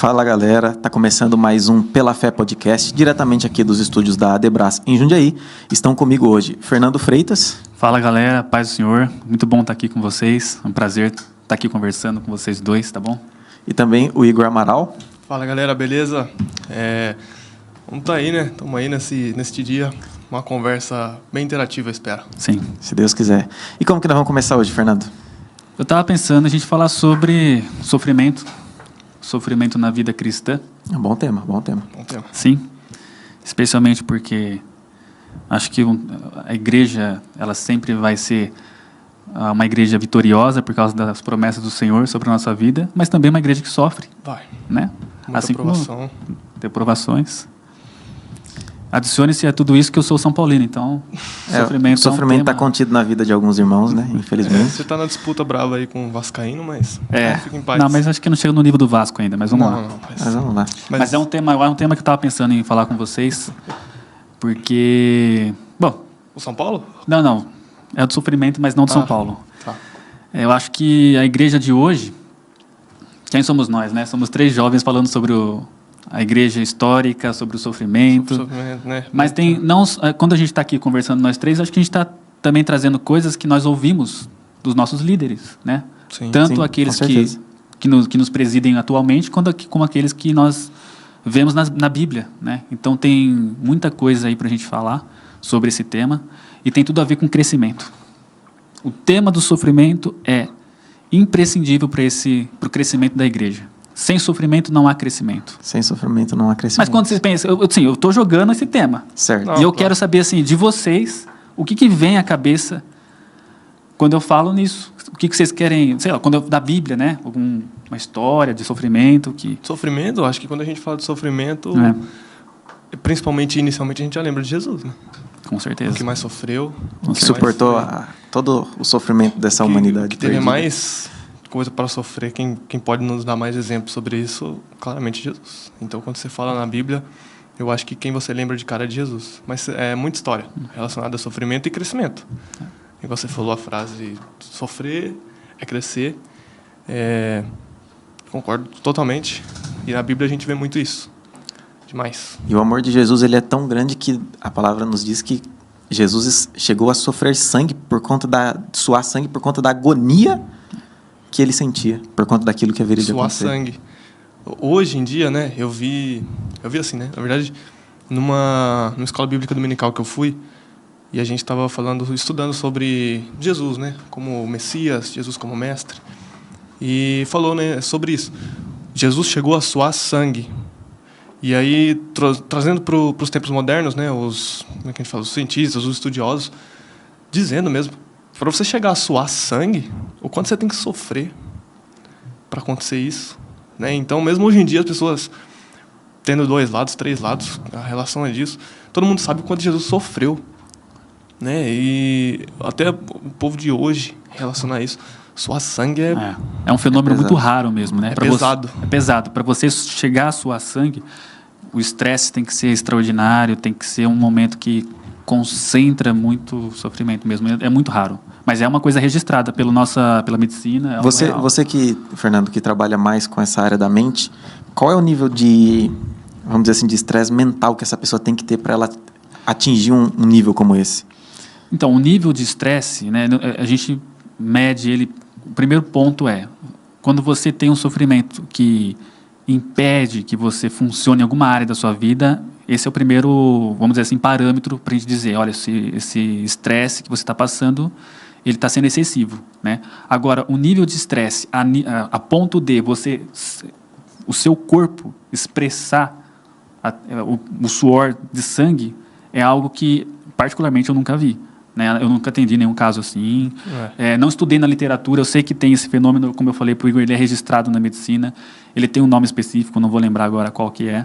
Fala galera, tá começando mais um Pela Fé Podcast, diretamente aqui dos estúdios da Adebras em Jundiaí. Estão comigo hoje Fernando Freitas. Fala galera, paz do Senhor, muito bom estar aqui com vocês, é um prazer estar aqui conversando com vocês dois, tá bom? E também o Igor Amaral. Fala galera, beleza? Vamos estar aí, né? Estamos aí nesse dia, uma conversa bem interativa, eu espero. Sim. Se Deus quiser. E como que nós vamos começar hoje, Fernando? Eu estava pensando a gente falar sobre sofrimento na vida cristã. Bom tema, bom tema. Bom tema. Sim, especialmente porque acho que a igreja, ela sempre vai ser uma igreja vitoriosa por causa das promessas do Senhor sobre a nossa vida, mas também uma igreja que sofre, Vai. né? Muita Assim aprovação. como tem provações. Adicione-se a tudo isso que eu sou São Paulino, então O sofrimento está contido na vida de alguns irmãos, né? Infelizmente. Você está na disputa brava aí com o Vascaíno, mas fica em paz. Não, mas acho que não chega no nível do Vasco ainda, mas vamos lá. Não, Mas vamos lá. Mas é um tema que eu estava pensando em falar com vocês, porque... Bom, O São Paulo? não. É do sofrimento, mas não do São Paulo. Tá. Eu acho que a igreja de hoje... Quem somos nós, né? Somos 3 jovens falando sobre a igreja histórica, sobre o sofrimento. Sofrimento, né? Mas quando a gente está aqui conversando nós 3, acho que a gente está também trazendo coisas que nós ouvimos dos nossos líderes, né? Sim. Tanto Sim, aqueles com certeza. que nos presidem atualmente, como aqueles que nós vemos na Bíblia, né? Então tem muita coisa aí para a gente falar sobre esse tema e tem tudo a ver com crescimento. O tema do sofrimento é imprescindível para o crescimento da igreja. Sem sofrimento não há crescimento. Sem sofrimento não há crescimento. Mas quando vocês pensam, eu estou jogando esse tema. Certo. Não, E eu claro. quero saber assim, de vocês, o que vem à cabeça quando eu falo nisso? O que vocês querem, sei lá, da Bíblia, né? Alguma história de sofrimento que... Sofrimento, eu acho que quando a gente fala de sofrimento, principalmente inicialmente, a gente já lembra de Jesus, né? Com certeza. O que mais sofreu. Que suportou todo o sofrimento dessa humanidade. Que teve perdida. mais coisa para sofrer, quem pode nos dar mais exemplos sobre isso, claramente Jesus. Então, quando você fala na Bíblia, eu acho que quem você lembra de cara é de Jesus. Mas é muita história relacionada a sofrimento e crescimento. E você falou a frase, sofrer é crescer. Concordo totalmente. E na Bíblia a gente vê muito isso. Demais. E o amor de Jesus, ele é tão grande que a palavra nos diz que Jesus chegou a sofrer suar sangue por conta da agonia que ele sentia, por conta daquilo que haveria de Suar acontecer. sangue. Hoje em dia, né, eu vi assim, né, na verdade, numa escola bíblica dominical que eu fui, e a gente estava estudando sobre Jesus, né, como Messias, Jesus como mestre, e falou, né, sobre isso. Jesus chegou a suar sangue. E aí, trazendo para os tempos modernos, né, como é que a gente fala, os cientistas, os estudiosos, dizendo mesmo, para você chegar a suar sangue, o quanto você tem que sofrer para acontecer isso, né? Então, mesmo hoje em dia, as pessoas tendo 2 lados, 3 lados, a relação é disso, todo mundo sabe o quanto Jesus sofreu, né? E até o povo de hoje relacionar isso, suar sangue É um fenômeno pesado. muito raro mesmo, né? É pesado. É pesado. Para você chegar a suar sangue, o estresse tem que ser extraordinário, tem que ser um momento que concentra muito sofrimento mesmo. É muito raro. Mas é uma coisa registrada pela medicina. Você que, Fernando, que trabalha mais com essa área da mente, qual é o nível de, vamos dizer assim, de estresse mental que essa pessoa tem que ter para ela atingir um nível como esse? Então, o nível de estresse, né, a gente mede ele. O primeiro ponto é quando você tem um sofrimento que impede que você funcione em alguma área da sua vida, esse é o primeiro, vamos dizer assim, parâmetro para a gente dizer, olha, esse estresse que você está passando, ele está sendo excessivo, né? Agora, o nível de estresse a ponto de o seu corpo expressar o suor de sangue é algo que, particularmente, eu nunca vi. Né? Eu nunca atendi nenhum caso assim. Não estudei na literatura, eu sei que tem esse fenômeno, como eu falei para o Igor, ele é registrado na medicina, ele tem um nome específico, não vou lembrar agora qual que é,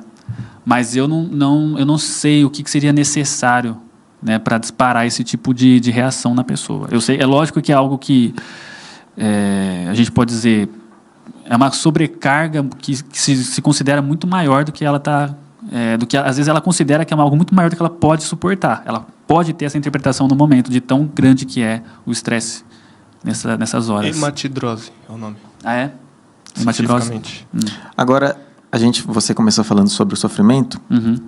mas eu não sei o que seria necessário, né, para disparar esse tipo de reação na pessoa. Eu sei, é lógico que é algo que a gente pode dizer, é uma sobrecarga que se considera muito maior do que ela está... do que às vezes ela considera que é algo muito maior do que ela pode suportar. Ela pode ter essa interpretação no momento de tão grande que é o estresse nessas horas. Hematidrose é o nome. Ah, é? Hematidrose? Cientificamente. Agora, Você começou falando sobre o sofrimento,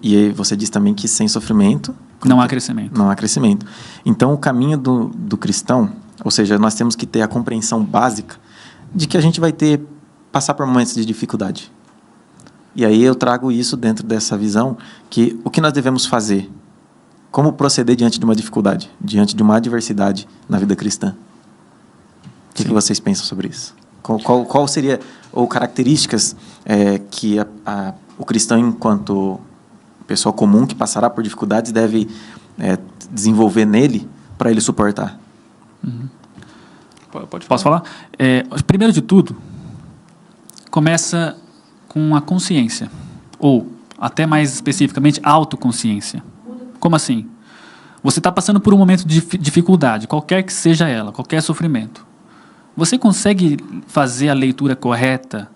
e aí você disse também que sem sofrimento Não há crescimento. não há crescimento. Então, o caminho do cristão, ou seja, nós temos que ter a compreensão básica de que a gente vai passar por momentos de dificuldade. E aí eu trago isso dentro dessa visão, que o que nós devemos fazer? Como proceder diante de uma dificuldade, diante de uma adversidade na vida cristã? O que vocês pensam sobre isso? Qual seria, ou características que o cristão, enquanto pessoa comum que passará por dificuldades, deve desenvolver nele para ele suportar? Pode falar. Posso falar? Primeiro de tudo, começa com a consciência, ou, até mais especificamente, autoconsciência. Como assim? Você está passando por um momento de dificuldade, qualquer que seja ela, qualquer sofrimento. Você consegue fazer a leitura correta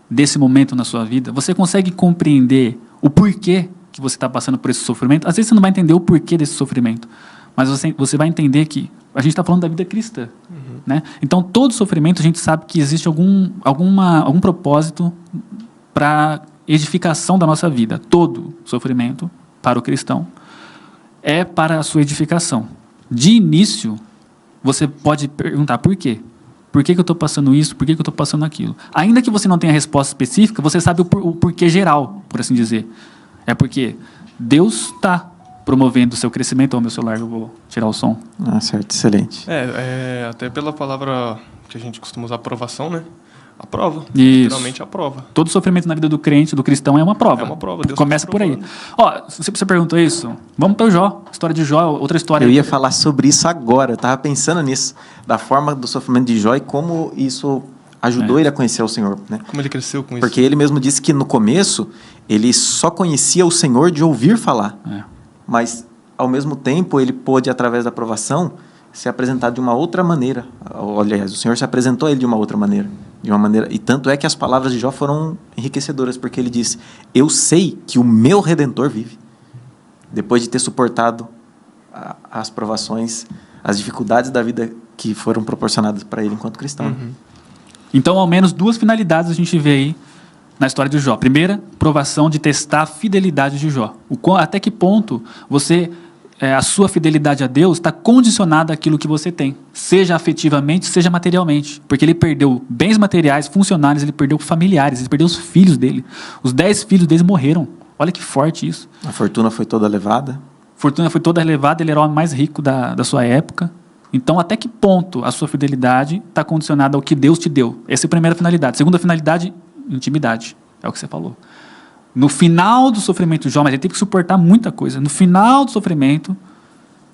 desse momento na sua vida? Você consegue compreender o porquê que você está passando por esse sofrimento? Às vezes você não vai entender o porquê desse sofrimento, mas você vai entender que a gente está falando da vida cristã. Né? Então, todo sofrimento, a gente sabe que existe algum propósito para edificação da nossa vida. Todo sofrimento, para o cristão, é para a sua edificação. De início, você pode perguntar por quê? Por que eu estou passando isso? Por que eu estou passando aquilo? Ainda que você não tenha resposta específica, você sabe o porquê geral, por assim dizer. É porque Deus está promovendo o seu crescimento. Meu celular, eu vou tirar o som. Certo, excelente. Até pela palavra que a gente costuma usar, aprovação, né? A prova. Isso. Literalmente a prova. Todo sofrimento na vida do crente, do cristão, é uma prova. É uma prova. Deus Começa tá por aí. provando. Se você perguntou isso, vamos para o Jó. História de Jó, outra história. Eu ia falar sobre isso agora, eu estava pensando nisso, da forma do sofrimento de Jó e como isso ajudou ele a conhecer o Senhor. Né? Como ele cresceu com isso. Porque ele mesmo disse que no começo ele só conhecia o Senhor de ouvir falar. Mas, ao mesmo tempo, ele pôde, através da aprovação, se apresentar de uma outra maneira. Aliás, o Senhor se apresentou a ele de uma outra maneira. E tanto é que as palavras de Jó foram enriquecedoras, porque ele disse: eu sei que o meu Redentor vive. Depois de ter suportado as provações, as dificuldades da vida que foram proporcionadas para ele enquanto cristão. Então, ao menos duas finalidades a gente vê aí na história de Jó. Primeira, provação de testar a fidelidade de Jó. Até que ponto a sua fidelidade a Deus está condicionada àquilo que você tem, seja afetivamente, seja materialmente. Porque ele perdeu bens materiais, funcionários, ele perdeu familiares, ele perdeu os filhos dele. Os 10 filhos dele morreram. Olha que forte isso. A fortuna foi toda levada. Ele era o homem mais rico da sua época. Então, até que ponto a sua fidelidade está condicionada ao que Deus te deu? Essa é a primeira finalidade. Segunda finalidade, intimidade. É o que você falou. No final do sofrimento de Jó, mas ele teve que suportar muita coisa. No final do sofrimento,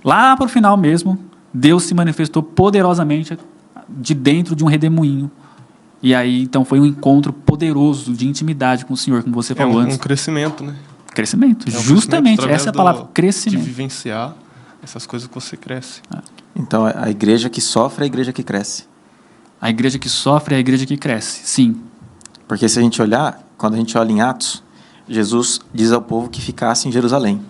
lá para o final mesmo, Deus se manifestou poderosamente de dentro de um redemoinho. E aí, então, foi um encontro poderoso de intimidade com o Senhor, como você falou antes. Um crescimento, né? Crescimento, justamente. Essa é a palavra, crescimento. De vivenciar essas coisas que você cresce. Então, a igreja que sofre é a igreja que cresce. A igreja que sofre é a igreja que cresce, sim. Porque se a gente olhar, quando a gente olha em Atos, Jesus diz ao povo que ficasse em Jerusalém,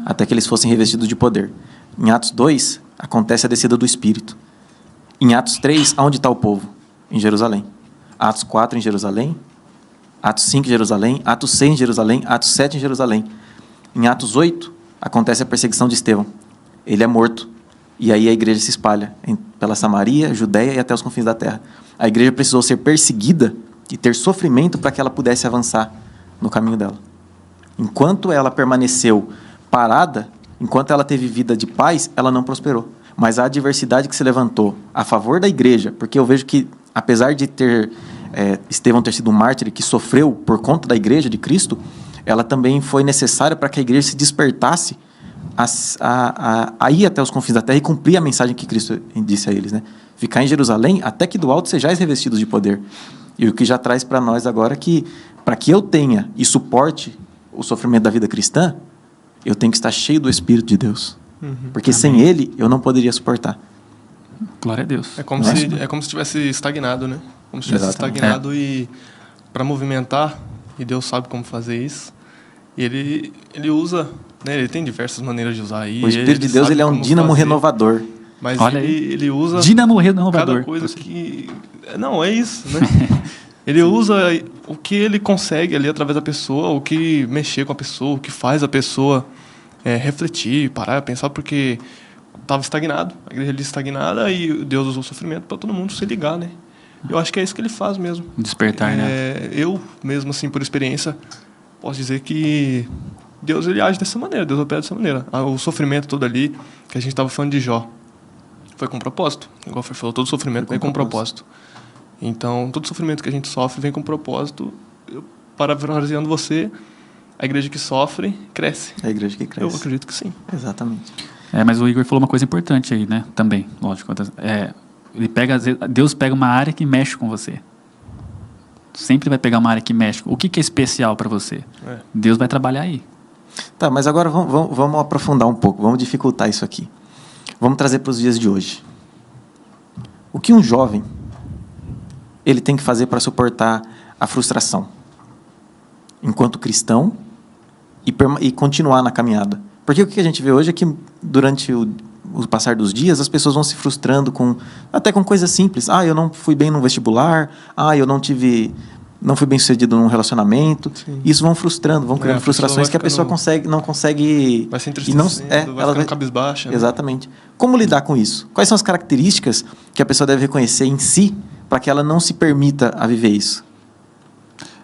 até que eles fossem revestidos de poder. Em Atos 2, acontece a descida do Espírito. Em Atos 3, aonde está o povo? Em Jerusalém. Atos 4, em Jerusalém. Atos 5, em Jerusalém. Atos 6, em Jerusalém. Atos 7, em Jerusalém. Em Atos 8, acontece a perseguição de Estevão. Ele é morto. E aí a igreja se espalha pela Samaria, Judeia e até os confins da terra. A igreja precisou ser perseguida e ter sofrimento para que ela pudesse avançar no caminho dela. Enquanto ela permaneceu parada, enquanto ela teve vida de paz, ela não prosperou. Mas a adversidade que se levantou a favor da igreja, porque eu vejo que, apesar de Estevão ter sido um mártir que sofreu por conta da igreja de Cristo, ela também foi necessária para que a igreja se despertasse a ir até os confins da terra e cumprir a mensagem que Cristo disse a eles, né? Ficar em Jerusalém até que do alto sejais revestidos de poder. E o que já traz para nós agora que, para que eu tenha e suporte o sofrimento da vida cristã, eu tenho que estar cheio do Espírito de Deus. Porque sem Ele, eu não poderia suportar. Glória a Deus. É como se tivesse estagnado, né? Como se tivesse estagnado e para movimentar, e Deus sabe como fazer isso. E ele usa, né? Ele tem diversas maneiras de usar. E o Espírito de Deus, ele é um dínamo renovador. Mas olha ele usa dínamo renovador. cada coisa que... Não, é isso, né? Ele usa o que ele consegue ali através da pessoa, o que mexer com a pessoa, o que faz a pessoa refletir, parar, pensar, porque estava estagnado, a igreja ali estagnada, e Deus usou o sofrimento para todo mundo se ligar, né? Eu acho que é isso que ele faz mesmo. Despertar, né? Eu mesmo, assim, por experiência, posso dizer que Deus, ele age dessa maneira, Deus opera dessa maneira. O sofrimento todo ali, que a gente estava falando de Jó, foi com propósito. Igual o Fer falou, todo sofrimento vem com propósito. Então, todo sofrimento que a gente sofre vem com propósito. Parafraseando você, a igreja que sofre, cresce. É a igreja que cresce. Eu acredito que sim. Exatamente. Mas o Igor falou uma coisa importante aí, né? Também, lógico. Deus pega uma área que mexe com você. Sempre vai pegar uma área que mexe. O que é especial para você? Deus vai trabalhar aí. Tá, mas agora vamos aprofundar um pouco, vamos dificultar isso aqui. Vamos trazer para os dias de hoje. O que um jovem ele tem que fazer para suportar a frustração enquanto cristão e continuar na caminhada? Porque o que a gente vê hoje é que durante o passar dos dias as pessoas vão se frustrando até com coisas simples. Eu não fui bem no vestibular, eu não fui bem sucedido num relacionamento. Sim. Isso vão frustrando, vão criando frustrações que a pessoa não consegue... Vai se entristecendo, vai ficando cabisbaixa. Né? Exatamente. Como lidar com isso? Quais são as características que a pessoa deve reconhecer em si para que ela não se permita a viver isso?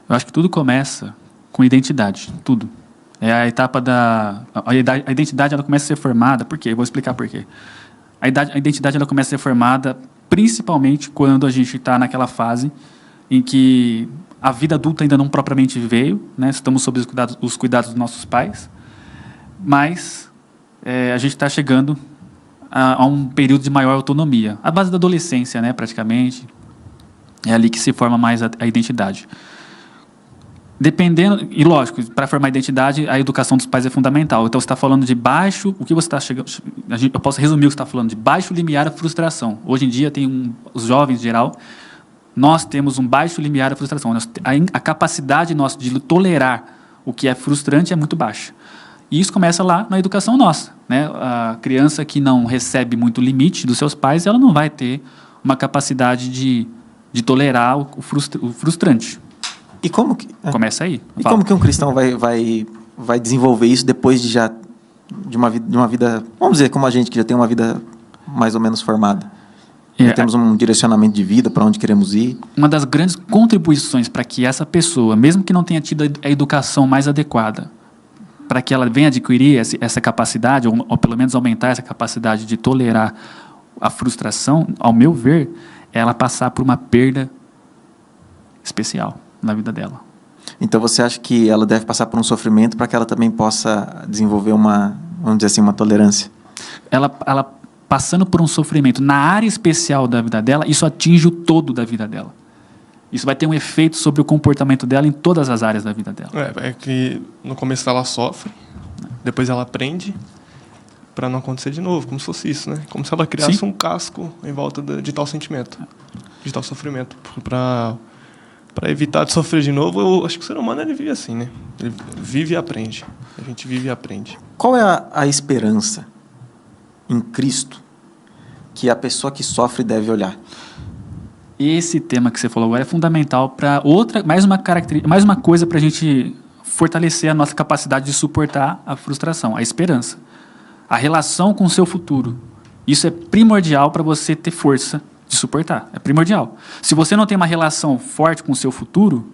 Eu acho que tudo começa com identidade, tudo. É a etapa a identidade, ela começa a ser formada. Por quê? Eu vou explicar por quê. A identidade, ela começa a ser formada principalmente quando a gente está naquela fase em que a vida adulta ainda não propriamente veio, né? Estamos sob os cuidados dos nossos pais, mas a gente está chegando a um período de maior autonomia. A base da adolescência, né, praticamente, é ali que se forma mais a identidade. Dependendo, e lógico, para formar a identidade, a educação dos pais é fundamental. Então, você está falando de baixo, o que você está chegando... Eu posso resumir o que você está falando, de baixo limiar à frustração. Hoje em dia, os jovens, em geral, nós temos um baixo limiar à frustração. A capacidade nossa de tolerar o que é frustrante é muito baixa. E isso começa lá na educação nossa, né? A criança que não recebe muito limite dos seus pais, ela não vai ter uma capacidade de tolerar o frustrante. E como que... Começa aí. E como que um cristão vai desenvolver isso depois de uma vida... Vamos dizer, como a gente que já tem uma vida mais ou menos formada. Já temos um direcionamento de vida, para onde queremos ir. Uma das grandes contribuições para que essa pessoa, mesmo que não tenha tido a educação mais adequada, para que ela venha adquirir essa capacidade, ou pelo menos aumentar essa capacidade de tolerar a frustração, ao meu ver, é ela passar por uma perda especial na vida dela. Então você acha que ela deve passar por um sofrimento para que ela também possa desenvolver vamos dizer assim, uma tolerância? Ela passando por um sofrimento na área especial da vida dela, isso atinge o todo da vida dela. Isso vai ter um efeito sobre o comportamento dela em todas as áreas da vida dela. É que no começo ela sofre, depois ela aprende para não acontecer de novo, como se fosse isso, né? Como se ela criasse um casco em volta de tal sentimento, de tal sofrimento, para evitar de sofrer de novo. Eu acho que o ser humano ele vive assim, né? Ele vive e aprende. A gente vive e aprende. Qual é a esperança em Cristo que a pessoa que sofre deve olhar? Esse tema que você falou agora é fundamental para mais uma coisa para a gente fortalecer a nossa capacidade de suportar a frustração, a esperança, a relação com o seu futuro. Isso é primordial para você ter força de suportar, é primordial. Se você não tem uma relação forte com o seu futuro,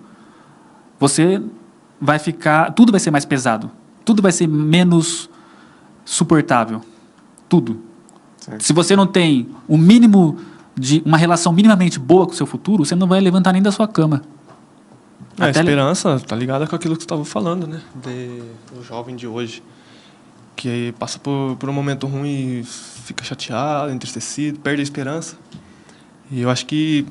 tudo vai ser mais pesado, tudo vai ser menos suportável, tudo. Certo. Se você não tem uma relação minimamente boa com o seu futuro, você não vai levantar nem da sua cama. A esperança está ligada com aquilo que você estava falando, né? Do jovem de hoje, que passa por um momento ruim e fica chateado, entristecido, perde a esperança. E eu acho que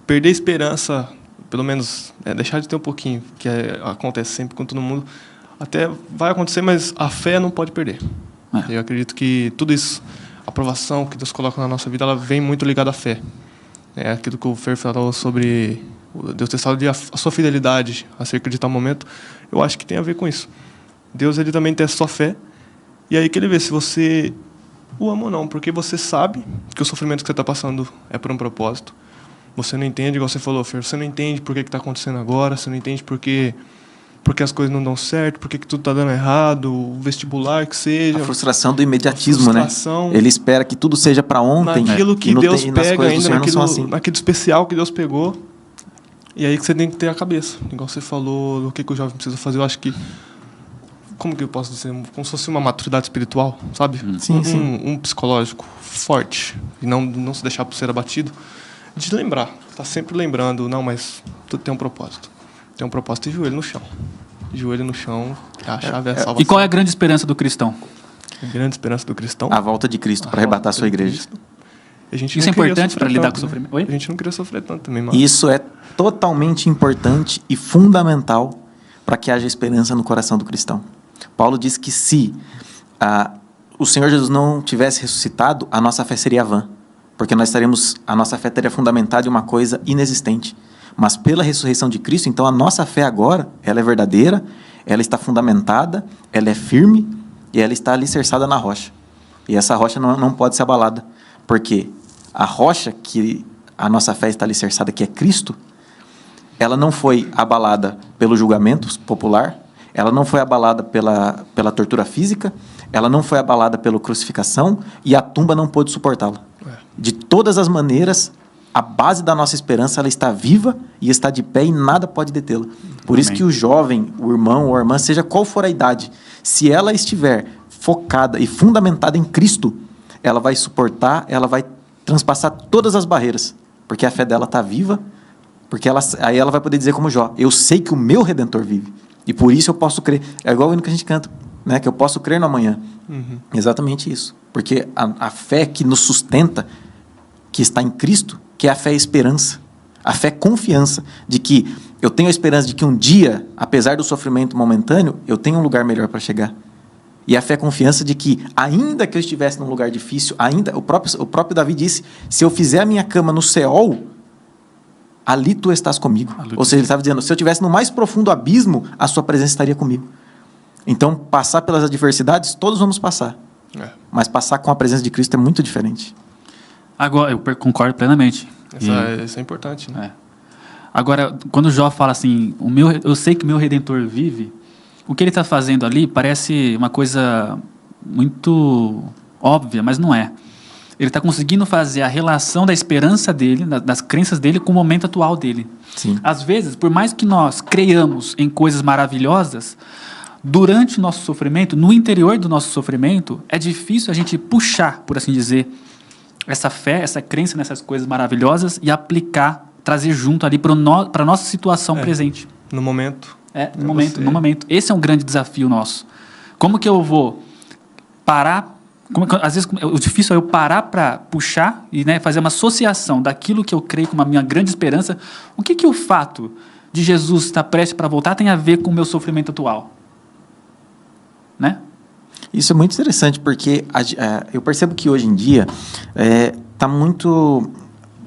perder a esperança, pelo menos deixar de ter um pouquinho, que acontece sempre com todo mundo, até vai acontecer, mas a fé não pode perder. Eu acredito que tudo isso, a aprovação que Deus coloca na nossa vida, ela vem muito ligada à fé. É aquilo que o Fer falou sobre Deus ter estado a sua fidelidade acerca de tal momento, eu acho que tem a ver com isso. Deus, ele também tem a sua fé, e aí que ele vê se você o ama ou não, porque você sabe que o sofrimento que você está passando é por um propósito. Você não entende, igual você falou, Fer, você não entende por que está acontecendo agora, você não entende por que as coisas não dão certo, por que tudo está dando errado, o vestibular que seja. A frustração do imediatismo, né? Ele espera que tudo seja para ontem. Naquilo que Deus pega ainda, assim. naquele especial que Deus pegou. E aí que você tem que ter a cabeça. Igual você falou, do que o jovem precisa fazer, eu acho que... Como que eu posso dizer? Como se fosse uma maturidade espiritual, sabe? Sim, um psicológico forte. E não se deixar por ser abatido. De lembrar. Tá sempre lembrando, não, mas tudo tem um propósito. Tem um propósito e joelho no chão. Joelho no chão, a chave é a salvação. E qual é a grande esperança do cristão? A grande esperança do cristão? A volta de Cristo para arrebatar a sua igreja. Isso é importante para lidar com o sofrimento? Oi? A gente não queria sofrer tanto também, mano. Isso é totalmente importante e fundamental para que haja esperança no coração do cristão. Paulo diz que se o Senhor Jesus não tivesse ressuscitado, a nossa fé seria vã, porque a nossa fé teria fundamentada em uma coisa inexistente. Mas pela ressurreição de Cristo, então a nossa fé agora, ela é verdadeira, ela está fundamentada, ela é firme e ela está alicerçada na rocha. E essa rocha não pode ser abalada, porque a rocha que a nossa fé está alicerçada, que é Cristo, ela não foi abalada pelo julgamento popular, ela não foi abalada pela tortura física, ela não foi abalada pela crucificação e a tumba não pôde suportá-la. De todas as maneiras, a base da nossa esperança ela está viva e está de pé e nada pode detê-la. Por isso que o jovem, o irmão ou a irmã, seja qual for a idade, se ela estiver focada e fundamentada em Cristo, ela vai suportar, ela vai transpassar todas as barreiras, porque a fé dela está viva, porque aí ela vai poder dizer como Jó, eu sei que o meu Redentor vive, e por isso eu posso crer. É igual o hino que a gente canta, né? Que eu posso crer no amanhã. Exatamente isso. Porque a fé que nos sustenta, que está em Cristo, que é a fé e a esperança. A fé é confiança de que eu tenho a esperança de que um dia, apesar do sofrimento momentâneo, eu tenho um lugar melhor para chegar. E a fé é confiança de que, ainda que eu estivesse num lugar difícil, o próprio Davi disse, se eu fizer a minha cama no Seol, ali tu estás comigo. Ou seja, ele estava dizendo, se eu estivesse no mais profundo abismo, a sua presença estaria comigo. Então, passar pelas adversidades, todos vamos passar. Mas passar com a presença de Cristo é muito diferente. Agora, eu concordo plenamente. Isso é importante, né? Agora, quando o Jó fala assim, eu sei que o meu Redentor vive, o que ele está fazendo ali parece uma coisa muito óbvia, mas não é. Ele está conseguindo fazer a relação da esperança dele, das crenças dele, com o momento atual dele. Sim. Às vezes, por mais que nós creiamos em coisas maravilhosas, durante o nosso sofrimento, no interior do nosso sofrimento, é difícil a gente puxar, por assim dizer, essa fé, essa crença nessas coisas maravilhosas e aplicar, trazer junto ali para a nossa situação presente. No momento. No momento. Esse é um grande desafio nosso. Como que eu vou parar... às vezes, o difícil é eu parar para puxar e, né, fazer uma associação daquilo que eu creio como a minha grande esperança. O que o fato de Jesus estar prestes para voltar tem a ver com o meu sofrimento atual? Né? Isso é muito interessante, porque eu percebo que hoje em dia está muito...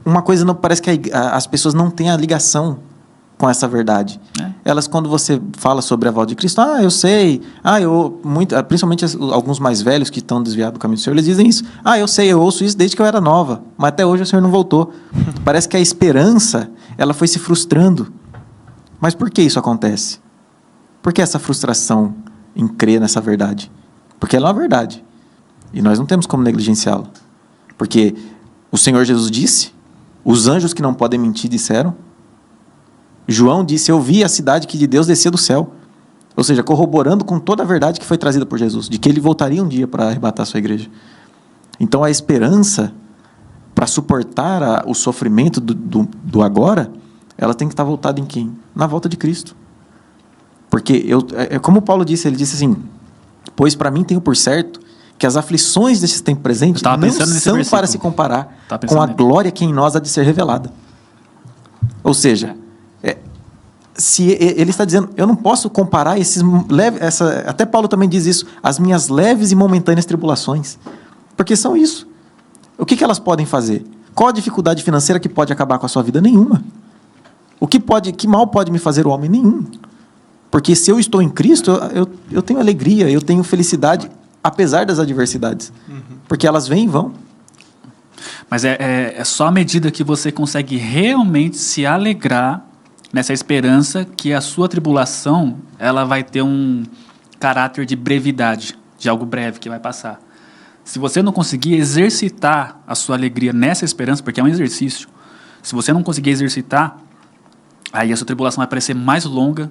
Uma coisa, não parece que as pessoas não têm a ligação com essa verdade. Elas, quando você fala sobre a volta de Cristo, eu sei, principalmente alguns mais velhos que estão desviados do caminho do Senhor, eles dizem isso, eu sei, eu ouço isso desde que eu era nova, mas até hoje o Senhor não voltou. Parece que a esperança, ela foi se frustrando. Mas por que isso acontece? Por que essa frustração em crer nessa verdade? Porque ela é uma verdade, e nós não temos como negligenciá-la. Porque o Senhor Jesus disse, os anjos que não podem mentir disseram, João disse, eu vi a cidade que de Deus descia do céu. Ou seja, corroborando com toda a verdade que foi trazida por Jesus, de que ele voltaria um dia para arrebatar a sua igreja. Então a esperança, para suportar o sofrimento do agora, ela tem que estar voltada em quem? Na volta de Cristo. Porque, como Paulo disse, ele disse assim, pois para mim tenho por certo que as aflições desse tempo presente não são para se comparar com a glória que em nós há de ser revelada. Ou seja... se ele está dizendo, eu não posso comparar até Paulo também diz isso, as minhas leves e momentâneas tribulações, porque são isso. O que elas podem fazer? Qual a dificuldade financeira que pode acabar com a sua vida? Nenhuma. Que mal pode me fazer o homem? Nenhum. Porque se eu estou em Cristo, eu tenho alegria, eu tenho felicidade, apesar das adversidades. Porque elas vêm e vão. Mas é só à medida que você consegue realmente se alegrar nessa esperança que a sua tribulação ela vai ter um caráter de brevidade, de algo breve que vai passar. Se você não conseguir exercitar a sua alegria nessa esperança, porque é um exercício, se você não conseguir exercitar, aí a sua tribulação vai parecer mais longa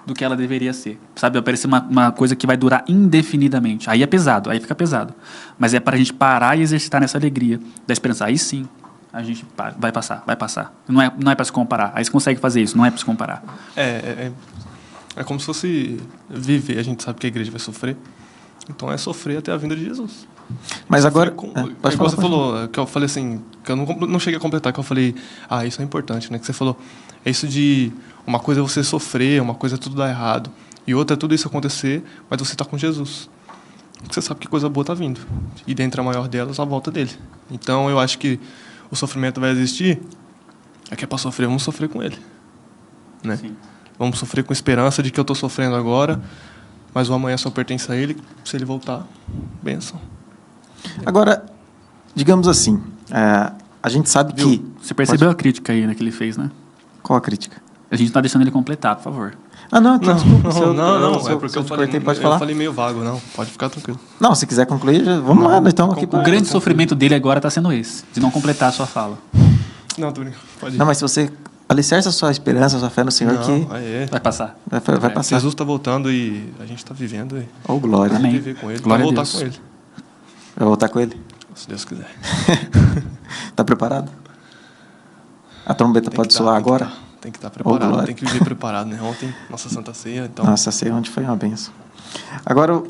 do que ela deveria ser. Sabe? Vai parecer uma coisa que vai durar indefinidamente. Aí é pesado, aí fica pesado. Mas é para a gente parar e exercitar nessa alegria da esperança. Aí sim, a gente vai passar, vai passar. Não é para se comparar. Aí você consegue fazer isso, não é para se comparar. É como se fosse viver. A gente sabe que a igreja vai sofrer. Então é sofrer até a vinda de Jesus. Mas agora... Pode falar, você falou, que eu falei assim, que eu não cheguei a completar, que eu falei, isso é importante, né? Que você falou, é isso de uma coisa é você sofrer, uma coisa é tudo dar errado, e outra é tudo isso acontecer, mas você está com Jesus. Você sabe que coisa boa está vindo. E dentre a maior delas, a volta dele. Então eu acho que o sofrimento vai existir, é que é para sofrer, vamos sofrer com ele. Né? Sim. Vamos sofrer com esperança de que eu estou sofrendo agora, mas o amanhã só pertence a ele, se ele voltar, bênção. Agora, digamos assim, a gente sabe que... Você percebeu a crítica aí, né, que ele fez, né? Qual a crítica? A gente não está deixando ele completar, por favor. Não, desculpa. Não, é porque eu falei meio vago, não. Pode ficar tranquilo. Não, se quiser concluir, vamos lá, então. Aqui O grande sofrimento dele agora está sendo esse, de não completar a sua fala. Não, tô brincando. Pode ir. Não, mas se você alicerça a sua esperança, a sua fé no Senhor, Vai passar. vai passar. Jesus está voltando e a gente está vivendo. E Oh, glória. Amém. viver com ele, Glória a voltar Deus. com ele. Vai voltar com ele? Se Deus quiser. Tá preparado? A trombeta pode soar agora? Tem que estar preparado, glória. tem que viver preparado, né? Ontem, nossa Santa Ceia, então... Nossa, sei onde foi uma benção. Agora,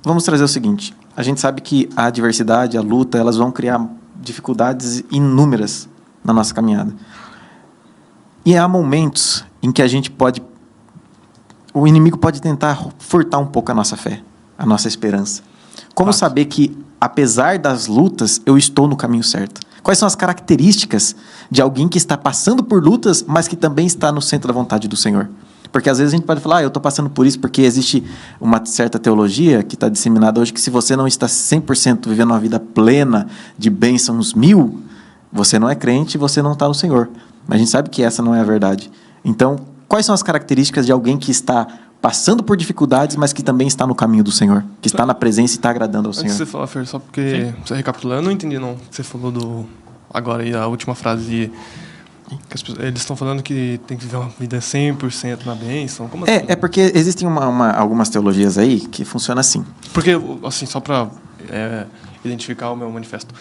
vamos trazer o seguinte. A gente sabe que a adversidade, a luta, elas vão criar dificuldades inúmeras na nossa caminhada. E há momentos em que a gente pode... O inimigo pode tentar furtar um pouco a nossa fé, a nossa esperança. Como saber que, apesar das lutas, eu estou no caminho certo? Quais são as características de alguém que está passando por lutas, mas que também está no centro da vontade do Senhor? Porque às vezes a gente pode falar, eu estou passando por isso porque existe uma certa teologia que está disseminada hoje, que se você não está 100% vivendo uma vida plena de bênçãos 1000, você não é crente e você não está no Senhor. Mas a gente sabe que essa não é a verdade. Então, quais são as características de alguém que está passando por dificuldades, mas que também está no caminho do Senhor, que está na presença e está agradando ao Senhor? Antes de você falar, Fer, só porque você recapitulando, eu não entendi não. Você falou agora aí a última frase que eles estão falando que tem que viver uma vida 100% na bênção. Como assim? É porque existem algumas teologias aí que funcionam assim. Porque, assim, só para identificar o meu manifesto.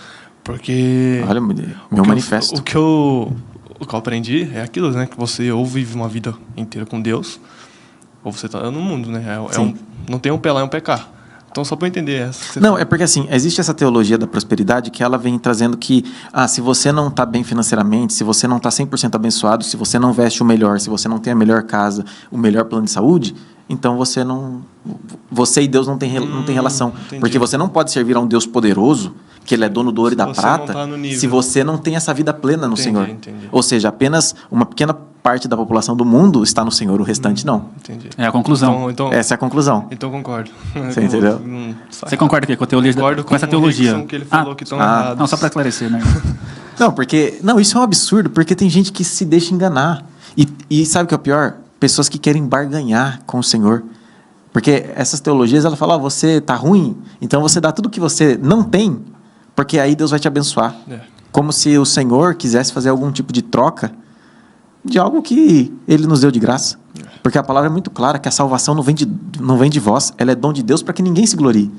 Porque... Olha, meu manifesto. O que eu aprendi é aquilo, né? Que você ou vive uma vida inteira com Deus, ou você está no mundo, né? Não tem um pé lá, é um pecar. Então, só para eu entender essa. Não, é porque assim, existe essa teologia da prosperidade que ela vem trazendo que, se você não está bem financeiramente, se você não está 100% abençoado, se você não veste o melhor, se você não tem a melhor casa, o melhor plano de saúde, então você e Deus não tem relação. Entendi. Porque você não pode servir a um Deus poderoso, que ele é dono do ouro e da prata, se você não tem essa vida plena no Senhor. Entendi. Ou seja, apenas uma pequena parte da população do mundo está no Senhor, o restante não. Entendi. É a conclusão. Então, Essa é a conclusão. então concordo. Você entendeu? Você concorda com a teologia? Concordo Com essa teologia? que ele falou que estão errados. Não, só para esclarecer, né? Não, isso é um absurdo, porque tem gente que se deixa enganar. E sabe o que é o pior? Pessoas que querem barganhar com o Senhor. Porque essas teologias, ela fala, você tá ruim, então você dá tudo que você não tem, porque aí Deus vai te abençoar. Como se o Senhor quisesse fazer algum tipo de troca de algo que Ele nos deu de graça. Porque a palavra é muito clara, que a salvação não vem de vós, ela é dom de Deus para que ninguém se glorie.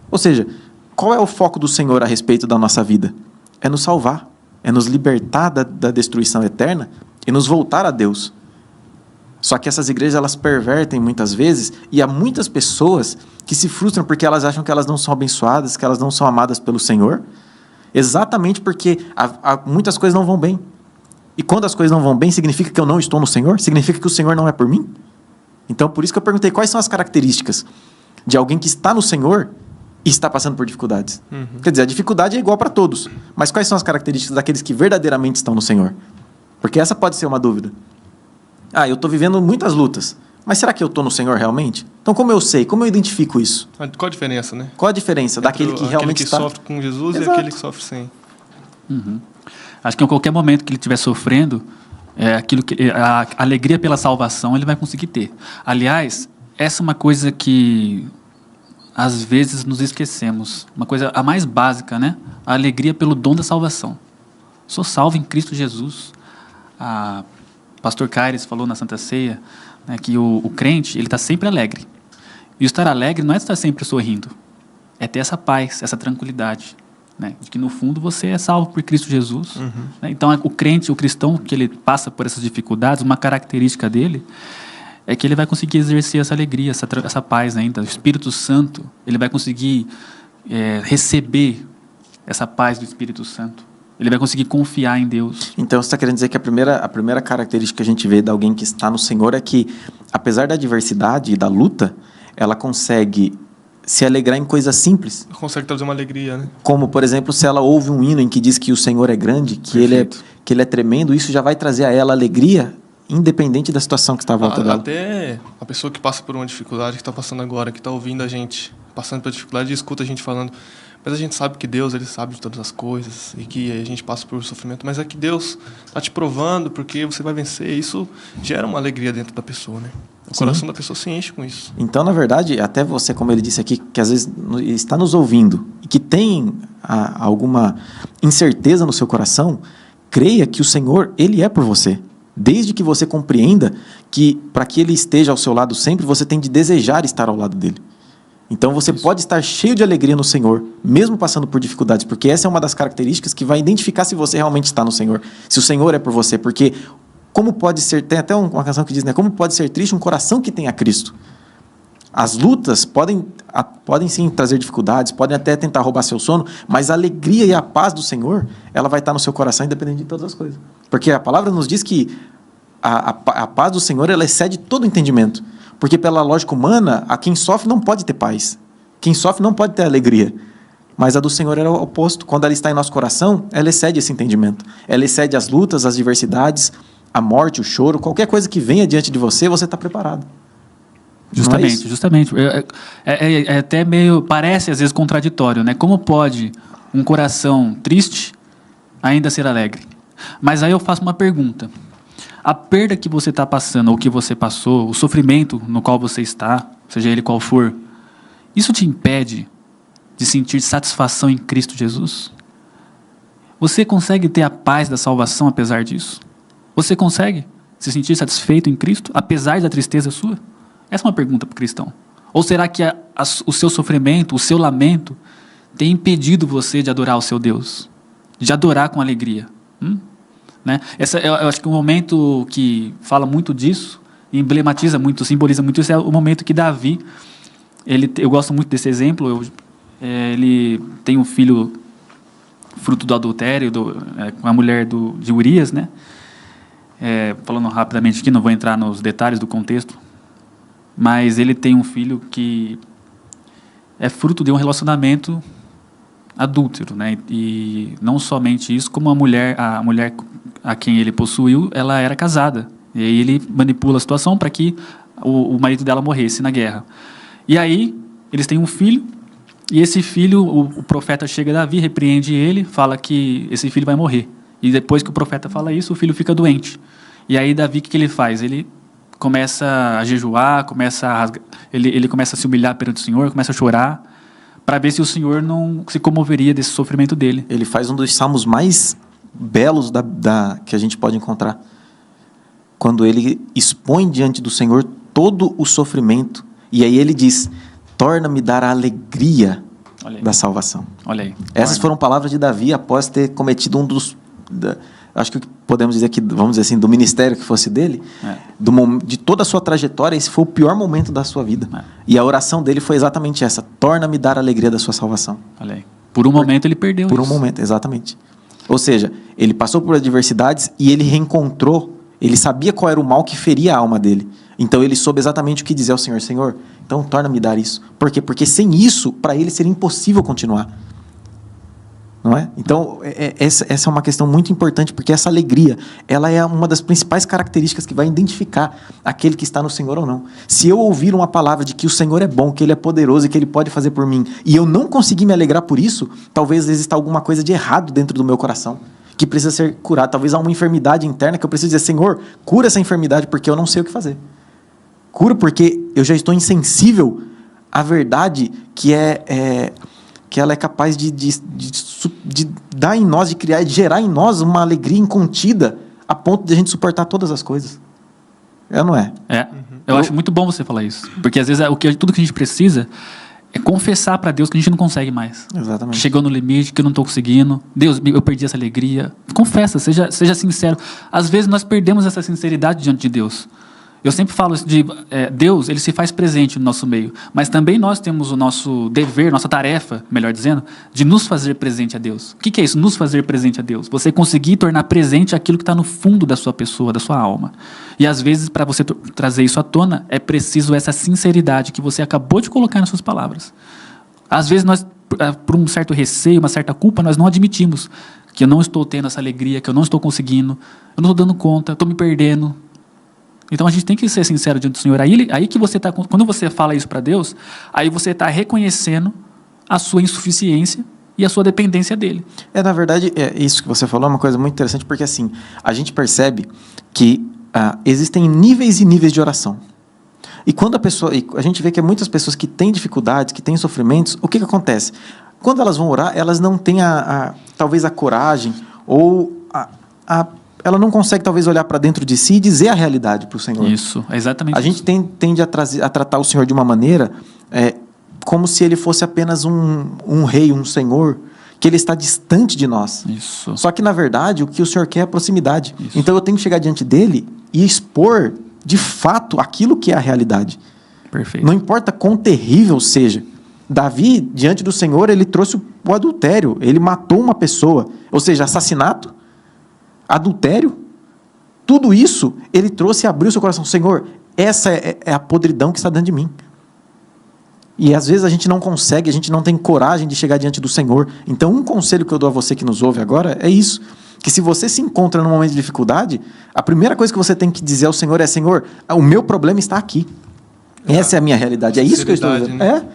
Ou seja, qual é o foco do Senhor a respeito da nossa vida? É nos salvar, é nos libertar da destruição eterna e nos voltar a Deus. Só que essas igrejas, elas pervertem muitas vezes, e há muitas pessoas que se frustram porque elas acham que elas não são abençoadas, que elas não são amadas pelo Senhor, exatamente porque muitas coisas não vão bem. E quando as coisas não vão bem, significa que eu não estou no Senhor? Significa que o Senhor não é por mim? Então, por isso que eu perguntei, quais são as características de alguém que está no Senhor e está passando por dificuldades? Quer dizer, a dificuldade é igual para todos, mas quais são as características daqueles que verdadeiramente estão no Senhor? Porque essa pode ser uma dúvida. Eu estou vivendo muitas lutas, mas será que eu estou no Senhor realmente? Então, como eu sei? Como eu identifico isso? Qual a diferença, né? Qual a diferença daquele que realmente está... Aquele que sofre com Jesus Exato. E aquele que sofre sem. Uhum. Acho que em qualquer momento que ele estiver sofrendo, a alegria pela salvação ele vai conseguir ter. Aliás, essa é uma coisa que às vezes nos esquecemos. Uma coisa a mais básica, né? A alegria pelo dom da salvação. Sou salvo em Cristo Jesus. Pastor Caires falou na Santa Ceia, né, que o crente ele está sempre alegre. E o estar alegre não é estar sempre sorrindo. É ter essa paz, essa tranquilidade. Né, de que no fundo você é salvo por Cristo Jesus. Uhum. Né, então o crente, o cristão, que ele passa por essas dificuldades, uma característica dele é que ele vai conseguir exercer essa alegria, essa paz ainda. O Espírito Santo, ele vai conseguir receber essa paz do Espírito Santo. Ele vai conseguir confiar em Deus. Então você está querendo dizer que a primeira característica que a gente vê de alguém que está no Senhor é que, apesar da adversidade e da luta, ela consegue se alegrar em coisas simples. Consegue trazer uma alegria, né? Como, por exemplo, se ela ouve um hino em que diz que o Senhor é grande, que ele é tremendo, isso já vai trazer a ela alegria, independente da situação que está à volta dela. Até a pessoa que passa por uma dificuldade, que está passando agora, que está ouvindo a gente, passando por dificuldade, e escuta a gente falando, mas a gente sabe que Deus, ele sabe de todas as coisas, e que a gente passa por sofrimento, mas é que Deus está te provando, porque você vai vencer, e isso gera uma alegria dentro da pessoa, né? O coração da pessoa se enche com isso. Então, na verdade, até você, como ele disse aqui, que às vezes está nos ouvindo e que tem alguma incerteza no seu coração, creia que o Senhor, ele é por você. Desde que você compreenda que, para que ele esteja ao seu lado sempre, você tem de desejar estar ao lado dele. Então, você pode estar cheio de alegria no Senhor, mesmo passando por dificuldades, porque essa é uma das características que vai identificar se você realmente está no Senhor, se o Senhor é por você, porque como pode ser, tem até uma canção que diz, né, como pode ser triste um coração que tem a Cristo? As lutas podem sim trazer dificuldades, podem até tentar roubar seu sono, mas a alegria e a paz do Senhor, ela vai estar no seu coração independente de todas as coisas. Porque a palavra nos diz que a paz do Senhor, ela excede todo entendimento. Porque pela lógica humana, a quem sofre não pode ter paz. Quem sofre não pode ter alegria. Mas a do Senhor é o oposto. Quando ela está em nosso coração, ela excede esse entendimento. Ela excede as lutas, as adversidades, a morte, o choro, qualquer coisa que venha diante de você, você está preparado. Justamente, justamente. É até meio, parece às vezes contraditório, né? Como pode um coração triste ainda ser alegre? Mas aí eu faço uma pergunta. A perda que você está passando, ou que você passou, o sofrimento no qual você está, seja ele qual for, isso te impede de sentir satisfação em Cristo Jesus? Você consegue ter a paz da salvação apesar disso? Você consegue se sentir satisfeito em Cristo, apesar da tristeza sua? Essa é uma pergunta para o cristão. Ou será que o seu sofrimento, o seu lamento, tem impedido você de adorar o seu Deus? De adorar com alegria? Né? Eu acho que um momento que fala muito disso, emblematiza muito, simboliza muito isso, é o momento que Davi, eu gosto muito desse exemplo, ele tem um filho fruto do adultério com a mulher de Urias, né? Falando rapidamente aqui, não vou entrar nos detalhes do contexto, mas ele tem um filho que é fruto de um relacionamento adúltero, né? E não somente isso, como a mulher a quem ele possuiu, ela era casada. E aí ele manipula a situação para que o marido dela morresse na guerra. E aí eles têm um filho, e esse filho, o profeta chega a Davi, repreende ele, fala que esse filho vai morrer. E depois que o profeta fala isso, o filho fica doente. E aí Davi, o que ele faz? Ele começa a jejuar, ele começa a se humilhar perante o Senhor, começa a chorar, para ver se o Senhor não se comoveria desse sofrimento dele. Ele faz um dos salmos mais belos que a gente pode encontrar. Quando ele expõe diante do Senhor todo o sofrimento. E aí ele diz, torna-me dar a alegria da salvação. Olha aí. Essas foram palavras de Davi após ter cometido um dos... acho que podemos dizer que, vamos dizer assim, do ministério que fosse dele, de toda a sua trajetória, esse foi o pior momento da sua vida. E a oração dele foi exatamente essa, torna-me dar a alegria da sua salvação. Olha aí. Por um momento ele perdeu isso. Por um momento, exatamente. Ou seja, ele passou por adversidades e ele reencontrou, ele sabia qual era o mal que feria a alma dele. Então ele soube exatamente o que dizer ao Senhor, Senhor, então torna-me dar isso. Por quê? Porque sem isso, para ele seria impossível continuar. Não é? Então, essa é uma questão muito importante, porque essa alegria, ela é uma das principais características que vai identificar aquele que está no Senhor ou não. Se eu ouvir uma palavra de que o Senhor é bom, que Ele é poderoso e que Ele pode fazer por mim, e eu não conseguir me alegrar por isso, talvez exista alguma coisa de errado dentro do meu coração, que precisa ser curado. Talvez há uma enfermidade interna que eu preciso dizer, Senhor, cura essa enfermidade, porque eu não sei o que fazer. Cura porque eu já estou insensível à verdade que que ela é capaz de dar em nós, de criar, de gerar em nós uma alegria incontida a ponto de a gente suportar todas as coisas. Não é? Eu acho muito bom você falar isso. Porque às vezes tudo que a gente precisa é confessar para Deus que a gente não consegue mais. Exatamente. Chegou no limite, que eu não estou conseguindo. Deus, eu perdi essa alegria. Confessa, seja sincero. Às vezes nós perdemos essa sinceridade diante de Deus. Eu sempre falo isso de Deus, ele se faz presente no nosso meio, mas também nós temos o nosso dever, nossa tarefa, melhor dizendo, de nos fazer presente a Deus. O que é isso? Nos fazer presente a Deus. Você conseguir tornar presente aquilo que está no fundo da sua pessoa, da sua alma. E às vezes, para você trazer isso à tona, é preciso essa sinceridade que você acabou de colocar nas suas palavras. Às vezes nós, por um certo receio, uma certa culpa, nós não admitimos que eu não estou tendo essa alegria, que eu não estou conseguindo, eu não estou dando conta, estou me perdendo. Então a gente tem que ser sincero diante do Senhor. Aí que você está, quando você fala isso para Deus, aí você está reconhecendo a sua insuficiência e a sua dependência dele. Na verdade, isso que você falou é uma coisa muito interessante, porque assim, a gente percebe que existem níveis e níveis de oração. E quando a gente vê que muitas pessoas que têm dificuldades, que têm sofrimentos, o que acontece? Quando elas vão orar, elas não têm talvez a coragem ou ela não consegue, talvez, olhar para dentro de si e dizer a realidade para o Senhor. Isso, é exatamente isso. A gente tende a tratar o Senhor de uma maneira como se Ele fosse apenas um rei, um senhor, que Ele está distante de nós. Isso. Só que, na verdade, o que o Senhor quer é a proximidade. Isso. Então, eu tenho que chegar diante dEle e expor, de fato, aquilo que é a realidade. Perfeito. Não importa quão terrível seja. Davi, diante do Senhor, ele trouxe o adultério. Ele matou uma pessoa. Ou seja, assassinato, adultério, tudo isso ele trouxe e abriu seu coração. Senhor, essa é a podridão que está dentro de mim. E às vezes a gente não consegue, a gente não tem coragem de chegar diante do Senhor. Então um conselho que eu dou a você que nos ouve agora é isso, que se você se encontra num momento de dificuldade, a primeira coisa que você tem que dizer ao Senhor é: Senhor, o meu problema está aqui. Essa é a minha realidade, é isso que eu estou dizendo. Né?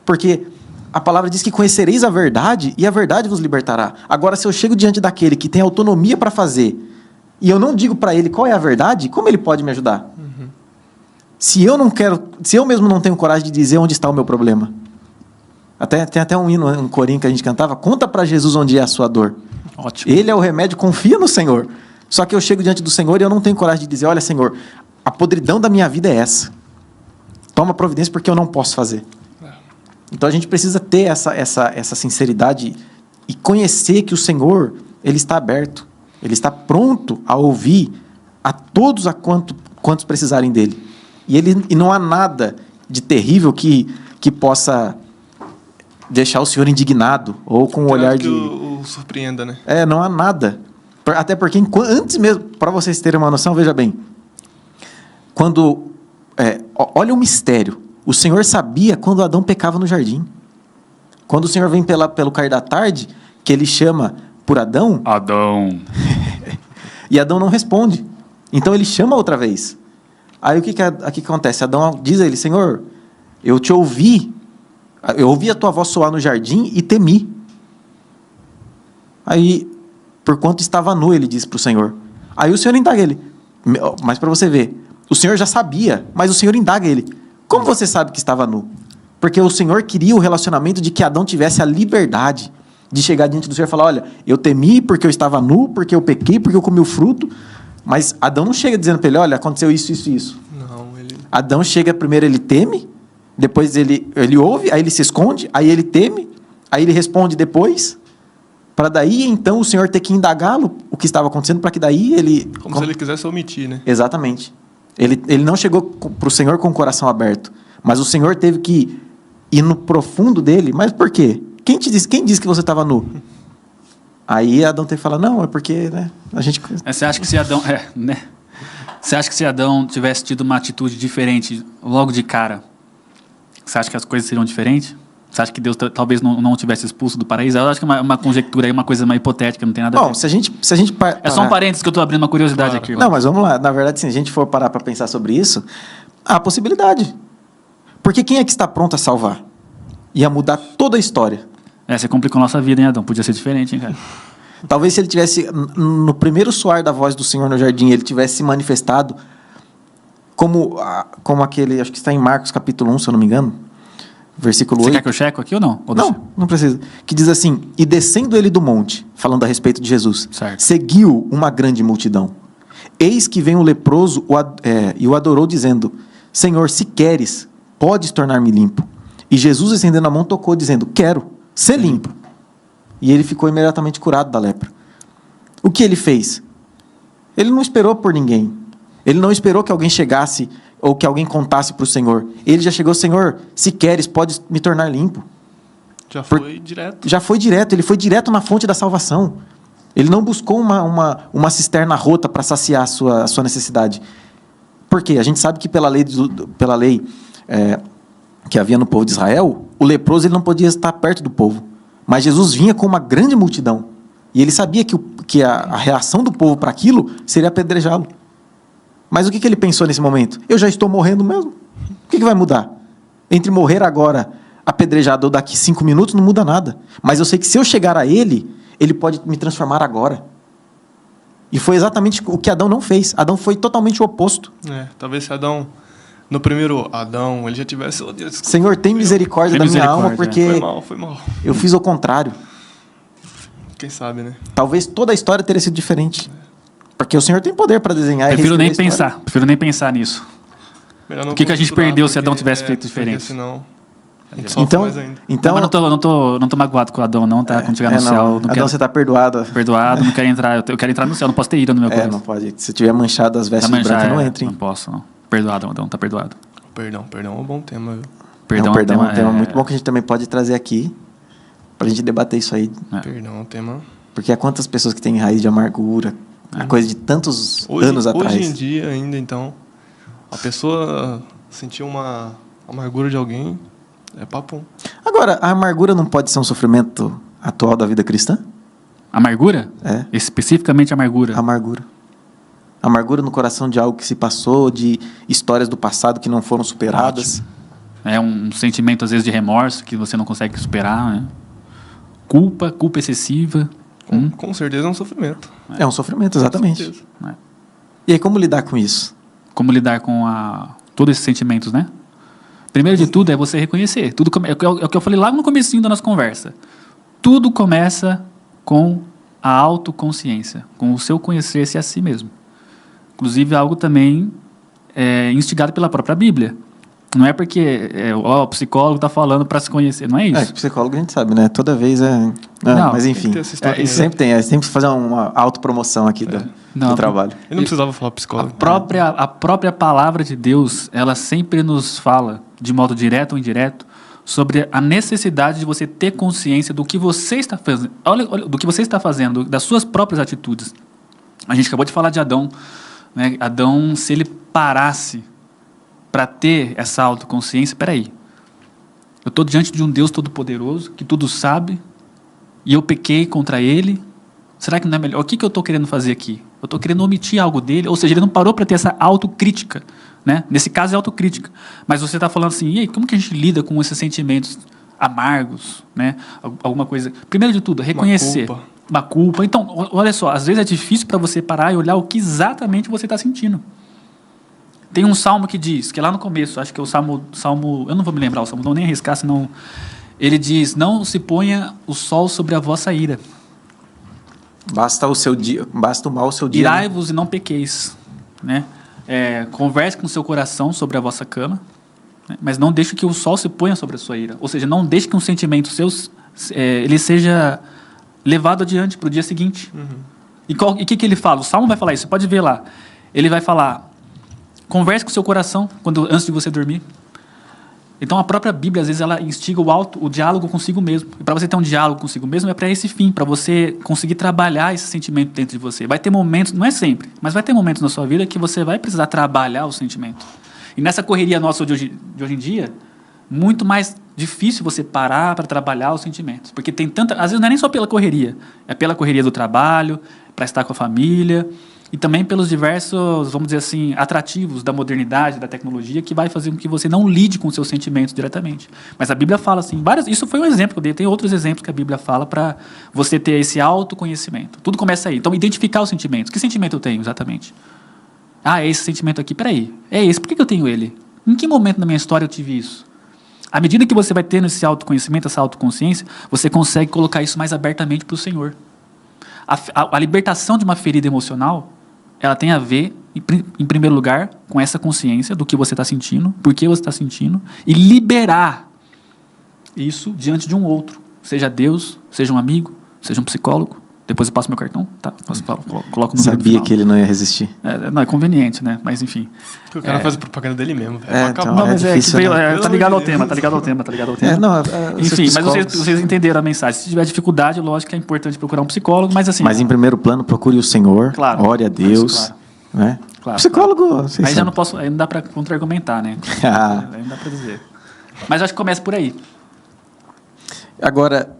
Porque a palavra diz que conhecereis a verdade e a verdade vos libertará. Agora, se eu chego diante daquele que tem autonomia para fazer e eu não digo para ele qual é a verdade, como ele pode me ajudar? Uhum. Se eu mesmo não tenho coragem de dizer onde está o meu problema. Tem até um hino, um corinho que a gente cantava: conta para Jesus onde é a sua dor. Ótimo. Ele é o remédio, confia no Senhor. Só que eu chego diante do Senhor e eu não tenho coragem de dizer: olha, Senhor, a podridão da minha vida é essa. Toma providência porque eu não posso fazer. Então a gente precisa ter essa sinceridade e conhecer que o Senhor, Ele está aberto, Ele está pronto a ouvir a todos quantos precisarem dEle. E não há nada de terrível que possa deixar o Senhor indignado ou com um olhar de... o surpreenda, né? Não há nada. Até porque antes mesmo, para vocês terem uma noção, veja bem, olha o mistério. O Senhor sabia quando Adão pecava no jardim. Quando o Senhor vem pelo cair da tarde, que Ele chama por Adão... Adão. E Adão não responde. Então Ele chama outra vez. Aí o que acontece? Adão diz a Ele: Senhor, eu te ouvi. Eu ouvi a tua voz soar no jardim e temi. Aí, por quanto estava nu, Ele disse para o Senhor. Aí o Senhor indaga Ele. Mas para você ver, o Senhor já sabia, mas o Senhor indaga Ele: como você sabe que estava nu? Porque o Senhor queria o relacionamento de que Adão tivesse a liberdade de chegar diante do Senhor e falar: olha, eu temi porque eu estava nu, porque eu pequei, porque eu comi o fruto. Mas Adão não chega dizendo para ele: olha, aconteceu isso, isso e isso. Não, Adão chega primeiro, ele teme, depois ele ouve, aí ele se esconde, aí ele teme, aí ele responde depois, para daí então o Senhor ter que indagá-lo o que estava acontecendo, para que daí ele... Como se ele quisesse omitir, né? Exatamente. Ele não chegou para o Senhor com o coração aberto, mas o Senhor teve que ir no profundo dele. Mas por quê? Quem disse que você estava nu? Aí Adão teve que falar: não, é porque, né, a gente... Você acha que se Adão... né? Você acha que se Adão tivesse tido uma atitude diferente logo de cara, você acha que as coisas seriam diferentes? Você acha que Deus talvez não tivesse expulso do paraíso? Eu acho que é uma conjectura aí, uma coisa mais hipotética, não tem nada a ver. Bom, se a gente É só um parênteses que eu estou abrindo uma curiosidade Claro. aqui. Irmão. Não, mas vamos lá. Na verdade, se a gente for parar para pensar sobre isso, há possibilidade. Porque quem é que está pronto a salvar? Ia mudar toda a história. Você complicou a nossa vida, hein, Adão? Podia ser diferente, hein, cara? Talvez se ele tivesse, no primeiro soar da voz do Senhor no jardim, ele tivesse se manifestado como aquele, acho que está em Marcos capítulo 1, se eu não me engano, versículo Você 8. quer que eu cheque aqui ou não? Ou deixa? Não precisa. Que diz assim, e descendo ele do monte, falando a respeito de Jesus, Certo. seguiu uma grande multidão. Eis que vem o leproso e o adorou, dizendo, Senhor, se queres, podes tornar-me limpo. E Jesus, estendendo a mão, tocou, dizendo, quero ser limpo. E ele ficou imediatamente curado da lepra. O que ele fez? Ele não esperou por ninguém. Ele não esperou que alguém chegasse ou que alguém contasse para o Senhor. Ele já chegou, Senhor, se queres, podes me tornar limpo. Já foi direto. Já foi direto, ele foi direto na fonte da salvação. Ele não buscou uma cisterna rota para saciar a sua necessidade. Por quê? A gente sabe que pela lei que havia no povo de Israel, o leproso ele não podia estar perto do povo. Mas Jesus vinha com uma grande multidão. E ele sabia que a reação do povo para aquilo seria apedrejá-lo. Mas o que ele pensou nesse momento? Eu já estou morrendo mesmo. O que vai mudar? Entre morrer agora apedrejado ou daqui 5 minutos, não muda nada. Mas eu sei que se eu chegar a ele pode me transformar agora. E foi exatamente o que Adão não fez. Adão foi totalmente o oposto. Talvez se Adão, no primeiro Adão, ele já tivesse... Oh, Deus, desculpa. Senhor, tem misericórdia da minha alma, porque Foi mal. eu fiz o contrário. Quem sabe, né? Talvez toda a história teria sido diferente. Porque o Senhor tem poder para desenhar Prefiro nem a história. prefiro nem pensar nisso. Melhor não O que a gente costurar, perdeu se Adão porque- tivesse feito porque diferente? Senão, a gente sofre Então, mais ainda. então Mas não tô magoado com o Adão, não, tá? Quando chegar no não. céu, não Adão, quero... você está perdoado. Perdoado, não quero entrar. Eu quero entrar no céu, não posso ter ira no meu coração. Não pode. Se tiver manchado as vestes brancas, não entre. Não posso, não. Perdoado, Adão, tá perdoado. Perdão é um bom tema, viu? Perdão é um tema muito bom que a gente também pode trazer aqui pra gente debater isso aí. Perdão é um tema... Porque há quantas pessoas que têm raiz de amargura, coisa de tantos anos atrás. Hoje em dia ainda, então, a pessoa sentir uma amargura de alguém é papo. Agora, a amargura não pode ser um sofrimento atual da vida cristã? Amargura? É. Especificamente amargura. Amargura. Amargura no coração de algo que se passou, de histórias do passado que não foram superadas. É um sentimento, às vezes, de remorso que você não consegue superar, né? Culpa excessiva. Com certeza é um sofrimento. É um sofrimento, exatamente. Com certeza. Né? E aí, como lidar com isso? Como lidar com todos esses sentimentos, né? Primeiro de tudo é você reconhecer. É o que eu falei lá no comecinho da nossa conversa. Tudo começa com a autoconsciência, com o seu conhecer-se a si mesmo. Inclusive, algo também instigado pela própria Bíblia. Não é porque o psicólogo está falando para se conhecer, não é isso? Psicólogo a gente sabe, né? Toda vez Não, mas tem enfim. que ter essa historinha. Sempre tem que fazer uma autopromoção aqui do trabalho. Eu não precisava falar psicólogo. A própria palavra de Deus, ela sempre nos fala, de modo direto ou indireto, sobre a necessidade de você ter consciência do que você está fazendo, do que você está fazendo, das suas próprias atitudes. A gente acabou de falar de Adão, né? Adão, se ele parasse para ter essa autoconsciência, peraí, eu estou diante de um Deus todo-poderoso, que tudo sabe, e eu pequei contra ele, será que não é melhor? O que eu estou querendo fazer aqui? Eu estou querendo omitir algo dele, ou seja, ele não parou para ter essa autocrítica, né? Nesse caso é autocrítica, mas você está falando assim, e aí, como que a gente lida com esses sentimentos amargos, né? Alguma coisa, primeiro de tudo, reconhecer uma culpa. Então, olha só, às vezes é difícil para você parar e olhar o que exatamente você está sentindo. Tem um salmo que diz, que é lá no começo, acho que é o salmo, eu não vou me lembrar o salmo, não vou nem arriscar, senão... Ele diz, não se ponha o sol sobre a vossa ira. Basta o mal o seu dia. Irai-vos e não pequeis. Né? Converse com o seu coração sobre a vossa cama, né? Mas não deixe que o sol se ponha sobre a sua ira. Ou seja, não deixe que um sentimento seu ele seja levado adiante para o dia seguinte. Uhum. E o que ele fala? O salmo vai falar isso, você pode ver lá. Ele vai falar... Converse com o seu coração antes de você dormir. Então, a própria Bíblia, às vezes, ela instiga o diálogo consigo mesmo. E para você ter um diálogo consigo mesmo, é para esse fim, para você conseguir trabalhar esse sentimento dentro de você. Vai ter momentos, não é sempre, mas vai ter momentos na sua vida que você vai precisar trabalhar o sentimento. E nessa correria nossa de hoje em dia, muito mais difícil você parar para trabalhar os sentimentos. Porque tem tanta... Às vezes não é nem só pela correria. É pela correria do trabalho, para estar com a família, e também pelos diversos, vamos dizer assim, atrativos da modernidade, da tecnologia, que vai fazer com que você não lide com seus sentimentos diretamente. Mas a Bíblia fala assim, isso foi um exemplo que eu dei, tem outros exemplos que a Bíblia fala para você ter esse autoconhecimento. Tudo começa aí. Então, identificar os sentimentos. Que sentimento eu tenho, exatamente? Ah, é esse sentimento aqui, peraí. É esse, por que eu tenho ele? Em que momento da minha história eu tive isso? À medida que você vai tendo esse autoconhecimento, essa autoconsciência, você consegue colocar isso mais abertamente para o Senhor. A libertação de uma ferida emocional, ela tem a ver, em primeiro lugar, com essa consciência do que você está sentindo, por que você está sentindo, e liberar isso diante de um outro. Seja Deus, seja um amigo, seja um psicólogo. Depois eu passo meu cartão, tá? Coloco no número Sabia que ele não ia resistir. Não, é conveniente, né? Mas enfim. Porque o cara faz a propaganda dele mesmo, velho. Então, Não, mas difícil, né? tá ligado ao tema, tá ligado ao tema. Enfim, mas vocês entenderam a mensagem. Se tiver dificuldade, lógico que é importante procurar um psicólogo, mas assim... Mas em primeiro plano, procure o Senhor, Claro, ore a Deus. claro. Né? Claro, Psicólogo, vocês aí já sabem. não posso, aí não dá para contra-argumentar, né? Aí não dá para dizer. Mas acho que começa por aí. Agora,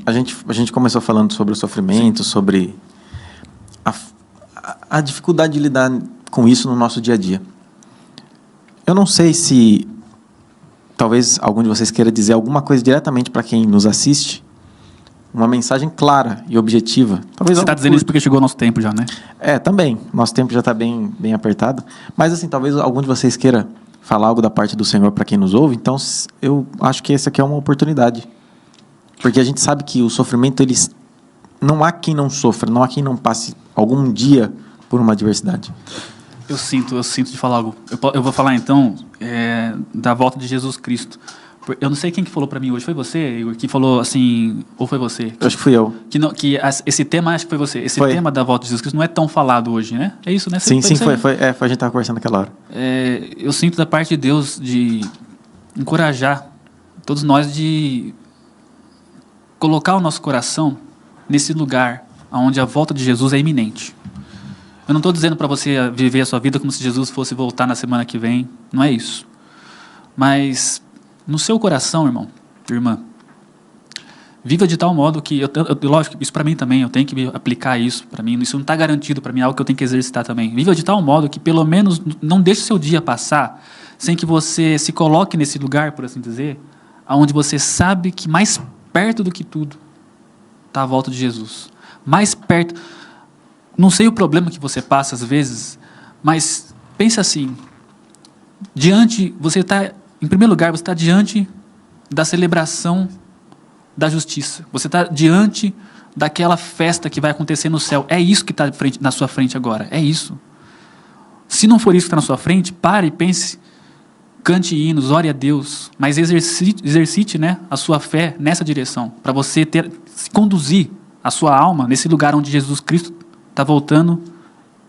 a gente começou falando sobre o sofrimento, sobre a dificuldade de lidar com isso no nosso dia a dia. Eu não sei se talvez algum de vocês queira dizer alguma coisa diretamente para quem nos assiste, uma mensagem clara e objetiva. Talvez Você está dizendo isso porque chegou o nosso tempo já, né? Também. Nosso tempo já está bem apertado. Mas, assim, talvez algum de vocês queira falar algo da parte do Senhor para quem nos ouve. Então, eu acho que essa aqui é uma oportunidade. Porque a gente sabe que o sofrimento, não há quem não sofra, não há quem não passe algum dia por uma adversidade. Eu sinto de falar algo. Eu vou falar, então, da volta de Jesus Cristo. Eu não sei quem que falou para mim hoje. Foi você, Igor, que falou assim... Ou foi você? Eu acho que fui eu. Esse tema, acho que foi você. Esse Foi. tema da volta de Jesus Cristo não é tão falado hoje, né? É isso, né? Sim, foi. A gente estava conversando naquela hora. Eu sinto da parte de Deus de encorajar todos nós de colocar o nosso coração nesse lugar onde a volta de Jesus é iminente. Eu não estou dizendo para você viver a sua vida como se Jesus fosse voltar na semana que vem. Não é isso. Mas no seu coração, irmão, irmã, viva de tal modo que, lógico, isso para mim também, eu tenho que aplicar isso para mim. Isso não está garantido para mim, é algo que eu tenho que exercitar também. Viva de tal modo que, pelo menos, não deixe o seu dia passar sem que você se coloque nesse lugar, por assim dizer, onde você sabe que mais perto do que tudo está a volta de Jesus. Mais perto. Não sei o problema que você passa às vezes, mas pense assim, em primeiro lugar, você está diante da celebração da justiça. Você está diante daquela festa que vai acontecer no céu. É isso que está na sua frente agora. É isso. Se não for isso que está na sua frente, pare e pense, cante hinos, ore a Deus, mas exercite, né, a sua fé nessa direção, para você conduzir a sua alma nesse lugar onde Jesus Cristo está voltando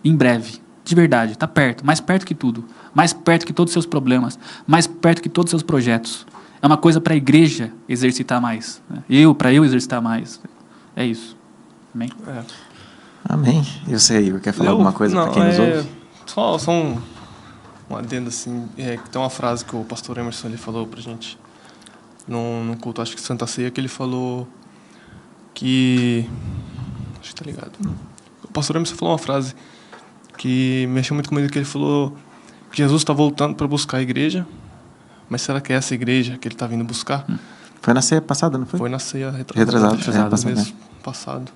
em breve. De verdade, está perto, mais perto que tudo. Mais perto que todos os seus problemas. Mais perto que todos os seus projetos. É uma coisa para a igreja exercitar mais. Né? Para eu exercitar mais. É isso. Amém? Amém. E você, Igor, quer falar alguma coisa para quem nos ouve? Só um adendo, assim. Tem uma frase que o pastor Emerson ele falou para a gente num culto, acho que Santa Ceia, que ele falou que... Acho que tá ligado. O pastor Emerson falou uma frase que mexeu muito comigo, que ele falou que Jesus está voltando para buscar a igreja, mas será que é essa igreja que ele está vindo buscar? Foi na ceia passada, não foi? Foi na ceia retrasado, mês passado,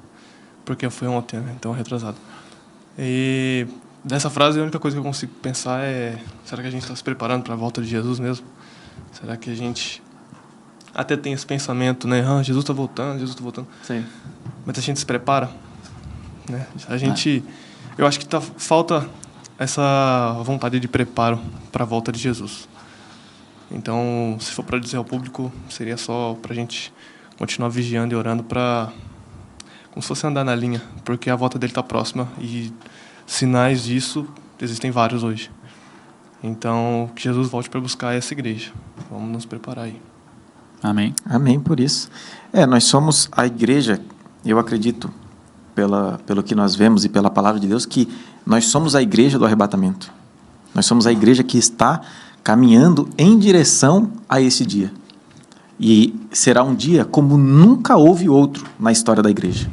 porque foi ontem, né? Então retrasado. E dessa frase a única coisa que eu consigo pensar é: será que a gente está se preparando para a volta de Jesus mesmo? Será que a gente até tem esse pensamento, né? Jesus está voltando, Jesus está voltando. Sim. Mas a gente se prepara, né? Eu acho que falta essa vontade de preparo para a volta de Jesus. Então, se for para dizer ao público, seria só para a gente continuar vigiando e orando como se fosse andar na linha, porque a volta dele está próxima e sinais disso existem vários hoje. Então, que Jesus volte para buscar essa igreja. Vamos nos preparar aí. Amém. Amém por isso. Nós somos a igreja, eu acredito, pelo que nós vemos e pela palavra de Deus, que nós somos a igreja do arrebatamento. Nós somos a igreja que está caminhando em direção a esse dia. E será um dia como nunca houve outro na história da igreja.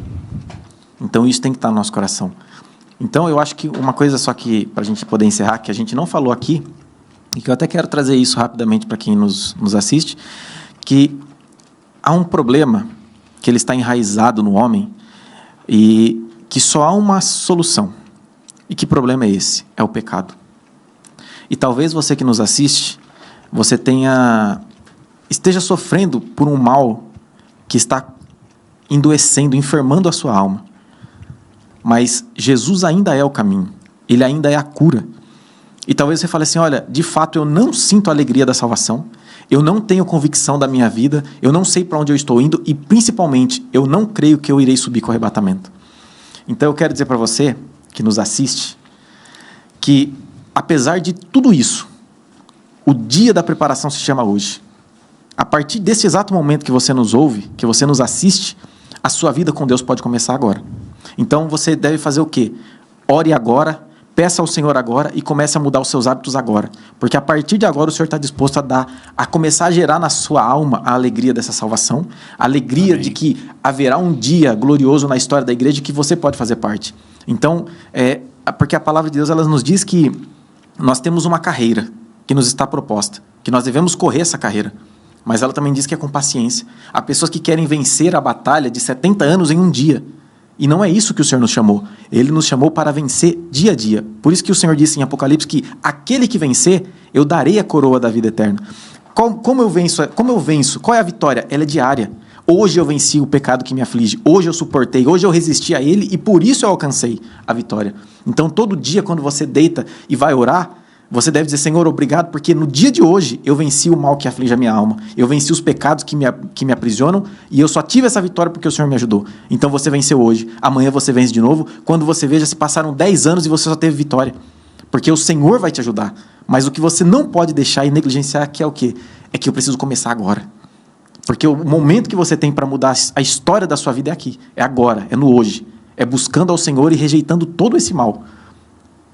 Então isso tem que estar no nosso coração. Então eu acho que uma coisa só que, para a gente poder encerrar, que a gente não falou aqui, e que eu até quero trazer isso rapidamente para quem nos assiste, que há um problema que ele está enraizado no homem e que só há uma solução. E que problema é esse? É o pecado. E talvez você que nos assiste, você esteja sofrendo por um mal que está endoecendo, enfermando a sua alma. Mas Jesus ainda é o caminho, Ele ainda é a cura. E talvez você fale assim, olha, de fato eu não sinto a alegria da salvação, eu não tenho convicção da minha vida, eu não sei para onde eu estou indo e principalmente eu não creio que eu irei subir com o arrebatamento. Então eu quero dizer para você que nos assiste, que apesar de tudo isso, o dia da preparação se chama hoje. A partir desse exato momento que você nos ouve, que você nos assiste, a sua vida com Deus pode começar agora. Então você deve fazer o quê? Ore agora, peça ao Senhor agora e comece a mudar os seus hábitos agora. Porque a partir de agora o Senhor está disposto a começar a gerar na sua alma a alegria dessa salvação, a alegria Amém. De que haverá um dia glorioso na história da igreja que você pode fazer parte. Então, porque a palavra de Deus ela nos diz que nós temos uma carreira que nos está proposta, que nós devemos correr essa carreira. Mas ela também diz que é com paciência. Há pessoas que querem vencer a batalha de 70 anos em um dia. E não é isso que o Senhor nos chamou. Ele nos chamou para vencer dia a dia. Por isso que o Senhor disse em Apocalipse que aquele que vencer, eu darei a coroa da vida eterna. Como eu venço? Qual é a vitória? Ela é diária. Hoje eu venci o pecado que me aflige. Hoje eu suportei. Hoje eu resisti a ele e por isso eu alcancei a vitória. Então todo dia quando você deita e vai orar, você deve dizer, Senhor, obrigado, porque no dia de hoje eu venci o mal que aflige a minha alma. Eu venci os pecados que me aprisionam e eu só tive essa vitória porque o Senhor me ajudou. Então você venceu hoje. Amanhã você vence de novo. Quando você veja, se passaram 10 anos e você só teve vitória. Porque o Senhor vai te ajudar. Mas o que você não pode deixar e negligenciar que é o quê? É que eu preciso começar agora. Porque o momento que você tem para mudar a história da sua vida é aqui. É agora, é no hoje. É buscando ao Senhor e rejeitando todo esse mal.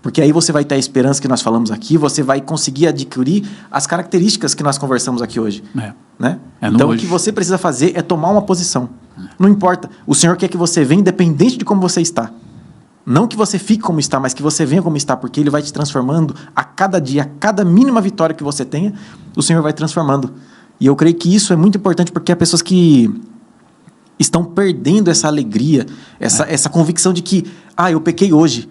Porque aí você vai ter a esperança que nós falamos aqui, você vai conseguir adquirir as características que nós conversamos aqui hoje. Né? Então, o que você precisa fazer é tomar uma posição. Não importa. O Senhor quer que você venha independente de como você está. Não que você fique como está, mas que você venha como está, porque Ele vai te transformando a cada dia, a cada mínima vitória que você tenha, o Senhor vai transformando. E eu creio que isso é muito importante, porque há pessoas que estão perdendo essa alegria, essa convicção de que, eu pequei hoje.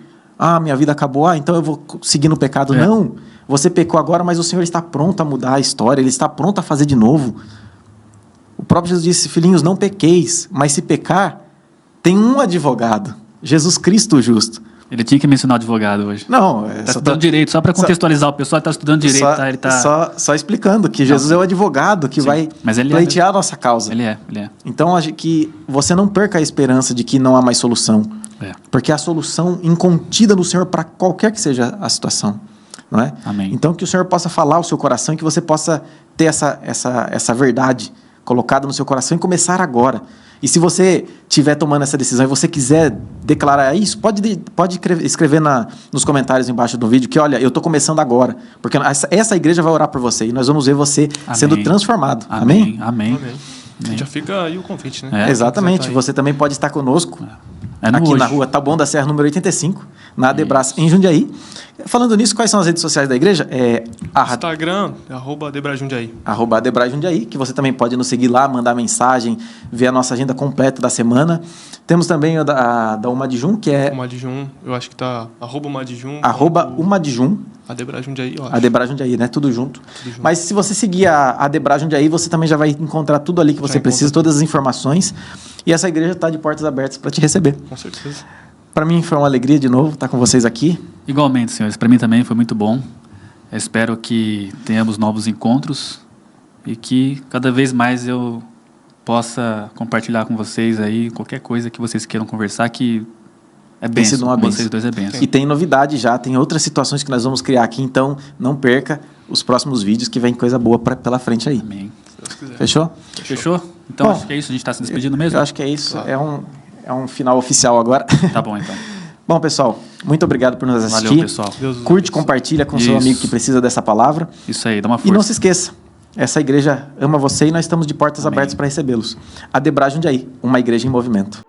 Minha vida acabou, então eu vou seguir no pecado. Não, você pecou agora, mas o Senhor está pronto a mudar a história, Ele está pronto a fazer de novo. O próprio Jesus disse, filhinhos, não pequeis, mas se pecar, tem um advogado, Jesus Cristo o justo. Ele tinha que mencionar o advogado hoje. Não, está estudando direito, só para contextualizar, o pessoal está estudando direito. Ele tá... só explicando que Jesus é o advogado que vai pleitear a nossa causa. Ele é. Então, que você não perca a esperança de que não há mais solução. Porque há solução incontida no Senhor para qualquer que seja a situação. Não é? Amém. Então, que o Senhor possa falar ao seu coração e que você possa ter essa verdade colocada no seu coração e começar agora. E se você estiver tomando essa decisão e você quiser declarar isso, pode escrever nos comentários embaixo do vídeo que, olha, eu estou começando agora. Porque essa igreja vai orar por você e nós vamos ver você sendo transformado. Amém? Amém. Já fica aí o convite, né? Exatamente. Você também pode estar conosco aqui hoje. Na rua Taboão da Serra, número 85, na Adebras, em Jundiaí. Falando nisso, quais são as redes sociais da igreja? Instagram, @AdebrasJundiaí. @AdebrasJundiaí, que você também pode nos seguir lá, mandar mensagem, ver a nossa agenda completa da semana. Temos também a da Umadijum, que é... Umadijum, eu acho que tá @Umadijum. @Umadijum. Adebrasjundiaí, eu acho. Adebrasjundiaí, né? Tudo junto. Mas se você seguir a Adebrasjundiaí, você também já vai encontrar tudo ali que você precisa, todas as informações. E essa igreja está de portas abertas para te receber. Com certeza. Para mim foi uma alegria de novo estar com vocês aqui. Igualmente, senhores. Para mim também foi muito bom. Eu espero que tenhamos novos encontros e que cada vez mais eu possa compartilhar com vocês aí qualquer coisa que vocês queiram conversar, que é bênção. Com vocês dois é bênção. E tem novidade já, tem outras situações que nós vamos criar aqui, então não perca os próximos vídeos que vem coisa boa pela frente aí. Amém. Se Deus quiser. Fechou? Então, acho que é isso. A gente está se despedindo mesmo? Eu acho que é isso. Claro. É um final oficial agora. Tá bom, então. Bom, pessoal, Muito obrigado por nos assistir. Valeu, pessoal. Deus os Curte, abençoe. compartilha com seu Isso. amigo que precisa dessa palavra. Isso aí, dá uma E não força. se esqueça, essa igreja ama você e nós estamos de portas Amém. abertas para recebê-los. A Debra Jundiaí, uma igreja em movimento.